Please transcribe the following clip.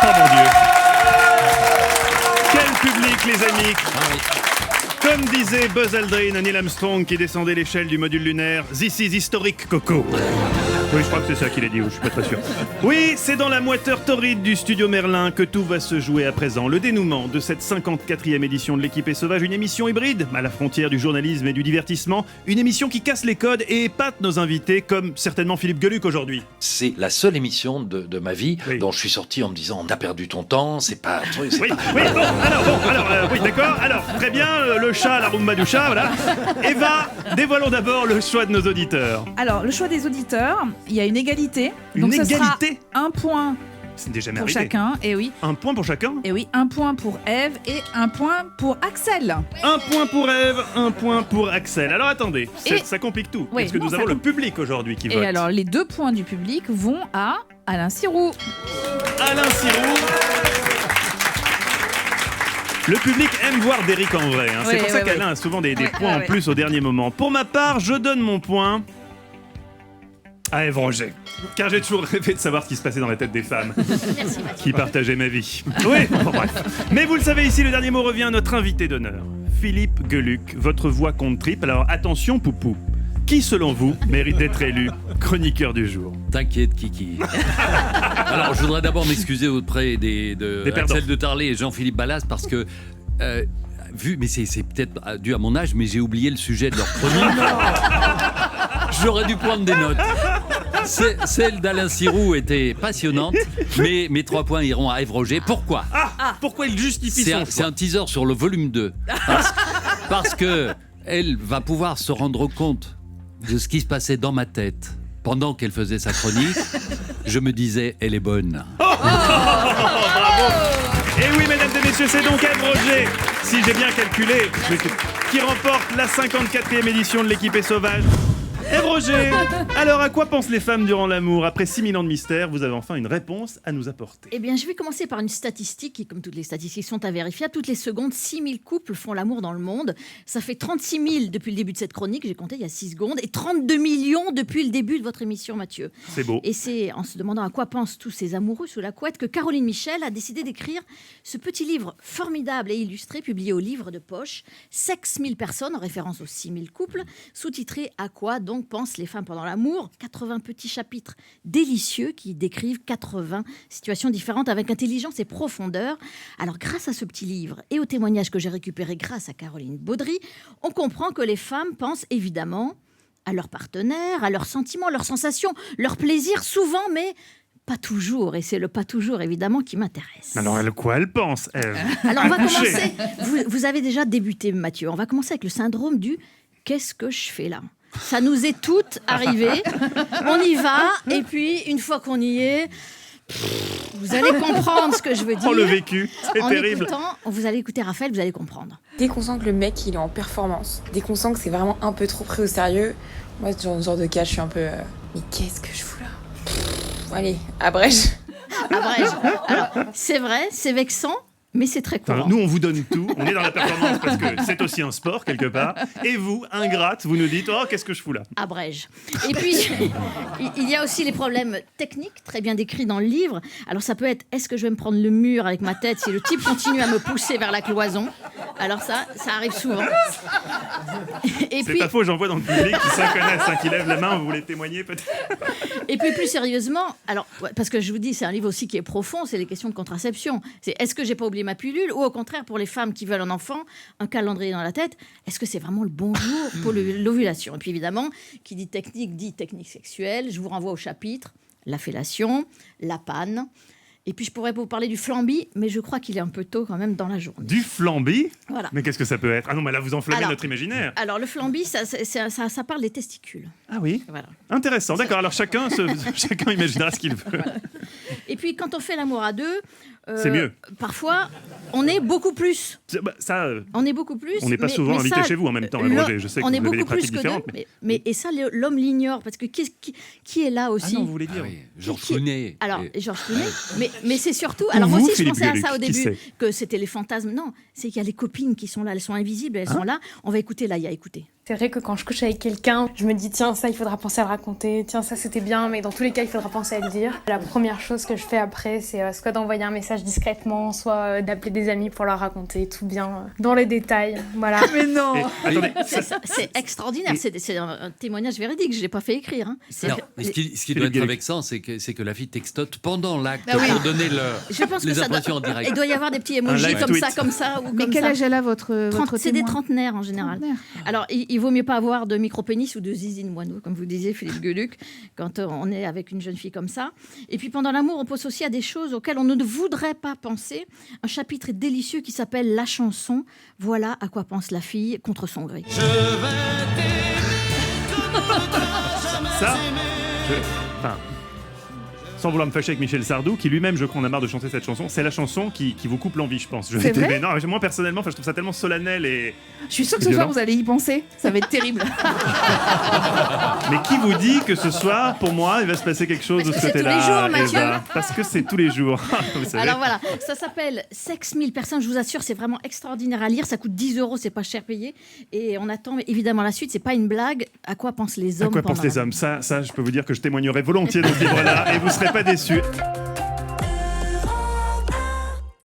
Oh mon Dieu. Quel public, les amis. Comme disait Buzz Aldrin à Neil Armstrong qui descendait l'échelle du module lunaire, This is historique, Coco. Oui, je crois que c'est ça qu'il a dit, je suis pas très sûr. Oui, c'est dans la moiteur torride du studio Merlin que tout va se jouer à présent. Le dénouement de cette 54e édition de l'Équipée Sauvage, une émission hybride, à la frontière du journalisme et du divertissement, une émission qui casse les codes et épate nos invités, comme certainement Philippe Geluck aujourd'hui. C'est la seule émission de ma vie dont je suis sorti en me disant « T'as perdu ton temps, c'est pas... » Oui, oui, d'accord. Alors, très bien, le chat, la rumba du chat, voilà. Eva, dévoilons d'abord le choix de nos auditeurs. Alors, le choix des auditeurs, il y a une égalité. Une donc, égalité. ce sera un point C'est déjà pour arrivé. chacun. Et oui. Un point pour chacun. Et oui, un point pour Ève et un point pour Axel. Un point pour Ève, un point pour Axel. Alors attendez, ça complique tout. Oui, parce que non, nous ça avons le public aujourd'hui qui vote. Et alors, les 2 points du public vont à Alain Sirou. Alain Sirou. Le public aime voir Derrick en vrai. Hein. C'est pour ça qu'Alain a souvent des points en plus au dernier moment. Pour ma part, je donne mon point à Ève Roger. Car j'ai toujours rêvé de savoir ce qui se passait dans la tête des femmes qui partageaient ma vie. Oui, bon, bref. Mais vous le savez, ici, le dernier mot revient à notre invité d'honneur, Philippe Geluck. Votre voix compte triple. Alors attention, Poupou. Qui, selon vous, mérite d'être élu chroniqueur du jour? T'inquiète, Kiki. Alors, je voudrais d'abord m'excuser auprès de Axel de Tarlet et Jean-Philippe Ballas parce que, mais c'est peut-être dû à mon âge, mais j'ai oublié le sujet de leur chronique. J'aurais dû prendre des notes. Celle d'Alain Sirou était passionnante, mais mes 3 points iront à Ève Roger. Pourquoi ? Pourquoi il justifie son choix? C'est un teaser sur le volume 2. Parce que elle va pouvoir se rendre compte de ce qui se passait dans ma tête pendant qu'elle faisait sa chronique. Je me disais, elle est bonne. Bravo. Et oui, mesdames et messieurs, c'est donc Ève Roger, si j'ai bien calculé, qui remporte la 54e édition de l'Équipée Sauvage. Ève Roger, alors à quoi pensent les femmes durant l'amour? Après 6000 ans de mystère, vous avez enfin une réponse à nous apporter. Eh bien, je vais commencer par une statistique qui, comme toutes les statistiques, sont à vérifier. Toutes les secondes, 6000 couples font l'amour dans le monde. Ça fait 36 000 depuis le début de cette chronique, j'ai compté il y a 6 secondes, et 32 millions depuis le début de votre émission, Mathieu. C'est beau. Et c'est en se demandant à quoi pensent tous ces amoureux sous la couette que Caroline Michel a décidé d'écrire ce petit livre formidable et illustré, publié au livre de poche, Sexe 1000 personnes, en référence aux 6000 couples, sous-titré « À quoi donc pensent les femmes pendant l'amour ?» 80 petits chapitres délicieux qui décrivent 80 situations différentes avec intelligence et profondeur. Alors, grâce à ce petit livre et aux témoignages que j'ai récupérés grâce à Caroline Baudry, on comprend que les femmes pensent évidemment à leur partenaire, à leurs sentiments, leurs sensations, leurs plaisirs, souvent, mais pas toujours. Et c'est le pas toujours, évidemment, qui m'intéresse. Alors, à quoi elle pense, Ève? Alors, on va commencer. Vous avez déjà débuté, Mathieu. On va commencer avec le syndrome du « qu'est-ce que je fais là ?» Ça nous est toutes arrivé. On y va, et puis, une fois qu'on y est, vous allez comprendre ce que je veux dire. Oh, le vécu, c'est terrible. Écoutant, vous allez écouter Raphaël, vous allez comprendre. Dès qu'on sent que le mec, il est en performance, dès qu'on sent que c'est vraiment un peu trop pris au sérieux, moi, ce genre de cas, je suis un peu... mais qu'est-ce que je fous là? Allez, abrège. Abrège. Alors, c'est vrai, c'est vexant, mais c'est très courant. Nous, on vous donne tout. On est dans la performance parce que c'est aussi un sport, quelque part. Et vous, ingrate, vous nous dites « Oh, qu'est-ce que je fous là ?» Abrège. Et puis, il y a aussi les problèmes techniques, très bien décrits dans le livre. Alors, ça peut être « Est-ce que je vais me prendre le mur avec ma tête si le type continue à me pousser vers la cloison ?» Alors ça arrive souvent. Et c'est puis, pas faux, j'en vois dans le public qui s'en connaissent, qui lèvent la main, vous voulez témoigner peut-être? Et puis plus sérieusement, alors, parce que je vous dis, c'est un livre aussi qui est profond, c'est les questions de contraception. C'est est-ce que j'ai pas oublié ma pilule? Ou au contraire, pour les femmes qui veulent un enfant, un calendrier dans la tête, est-ce que c'est vraiment le bon jour pour l'ovulation? Et puis évidemment, qui dit technique sexuelle. Je vous renvoie au chapitre, la fellation, la panne. Et puis je pourrais vous parler du flambi, mais je crois qu'il est un peu tôt quand même dans la journée. Du flambi? Voilà. Mais qu'est-ce que ça peut être? Ah non, mais là vous enflammez notre imaginaire. Alors le flambi, ça parle des testicules. Ah oui. Voilà. Intéressant, d'accord. Alors chacun imaginera ce qu'il veut. Voilà. Et puis quand on fait l'amour à deux, c'est mieux. Parfois, on est beaucoup plus. On est beaucoup plus. On n'est pas souvent invité chez vous en même temps, Roger. Je sais que vous avez des pratiques différentes. Et ça, l'homme l'ignore parce que qui est là aussi? Ah non, vous voulez dire Georges Clooney. Alors Georges Clooney, mais c'est surtout. Alors moi aussi, je pensais à ça au début, que c'était les fantasmes. Non, c'est qu'il y a les copines qui sont là, elles sont invisibles, elles sont là. On va écouter Laïa, écoutez. C'est vrai que quand je couche avec quelqu'un, je me dis tiens ça il faudra penser à le raconter, tiens ça c'était bien mais dans tous les cas il faudra penser à le dire. La première chose que je fais après c'est soit d'envoyer un message discrètement, soit d'appeler des amis pour leur raconter tout bien dans les détails. Voilà. Mais non. C'est extraordinaire, c'est un témoignage véridique, je l'ai pas fait écrire. Hein. Non, mais ce qui doit être vexant, c'est que la fille textote pendant l'acte oui. pour donner les impressions en direct. Il doit y avoir des petits emojis comme ça. Ou mais comme quel ça. âge elle a votre C'est des témoin trentenaires en général. Alors, il vaut mieux pas avoir de micro-pénis ou de zizine moineau, comme vous disiez, Philippe Gueluc, quand on est avec une jeune fille comme ça. Et puis, pendant l'amour, on pense aussi à des choses auxquelles on ne voudrait pas penser. Un chapitre délicieux qui s'appelle La chanson. Voilà à quoi pense la fille contre son gré. Ça, sans vouloir me fâcher avec Michel Sardou, qui lui-même, je crois, en a marre de chanter cette chanson. C'est la chanson qui vous coupe l'envie, je pense. C'est vrai ? Non, moi personnellement, je trouve ça tellement solennel et. Je suis sûre que ce soir vous allez y penser. Ça va être terrible. Mais qui vous dit que ce soir, pour moi, il va se passer quelque chose de ce côté-là, tous les jours, Mathieu. Eva ? Parce que c'est tous les jours. Vous savez. Alors voilà, ça s'appelle Sexe 1000 personnes. Je vous assure, c'est vraiment extraordinaire à lire. Ça coûte 10 €, c'est pas cher payé. Et on attend évidemment la suite. C'est pas une blague. À quoi pensent les hommes ? À quoi pensent les hommes ? Ça, je peux vous dire que je témoignerai volontiers de ce livre-là et vous serez pas déçus.